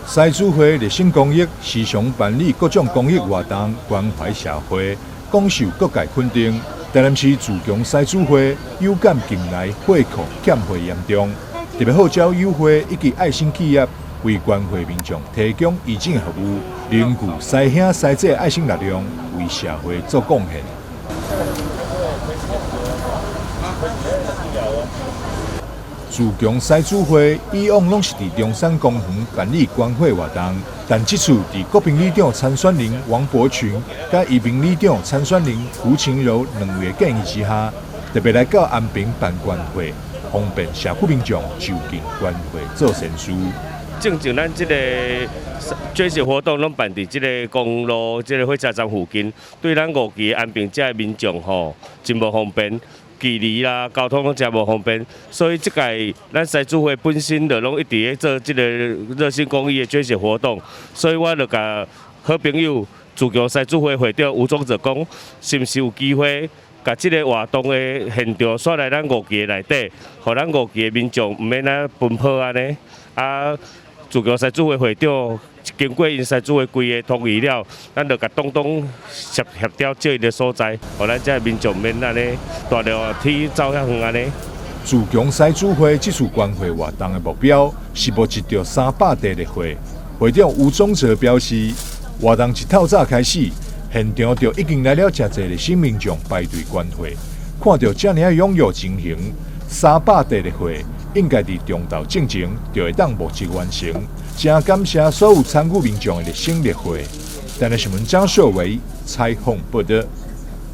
西主会热心公益，时常办理各种公益活动，关怀社会，广受各界肯定。台南市自强西主会有感近来会库欠货严重，特别号召友会以及爱心企业为关怀民众提供义诊服务，凝聚西兄西姐爱心力量，为社会做贡献。自强西主会以往拢是伫中山公园办理关怀活动，但这次伫国民里长参选人王伯群甲宜宾里长参选人胡晴柔两位建议之下，特别来到安平办关怀，方便社区民众就近关怀做善事。正咱这个这些活动拢办伫这个公路、这个火车站附近，对咱5期安平这民众真无方便。距离啦，交通拢真无方便，所以即届咱西主会本身就拢一直咧做即个热心公益的捐血活动，所以我就甲好朋友自强西主会会长吴总者讲，是毋是有机会甲即个活动的现场刷来咱5期内底，互咱5期的民众毋免咱奔波安尼啊。自强西主会会长经过因西主会规个同意了，咱就甲东协调借伊个所在，互咱这民众免安尼大了天走遐远安尼。自强西主会这次关怀活动的目标是募集到300袋的货。会长吴宗哲表示，活动一透早开始，现场就已经来了真侪的新民众排队关怀，看到这样踊跃情形，300袋的货应该伫中昼进前就会当募集完成。真感谢所有参与民众的热心热血。台南新闻张秀维采访报道。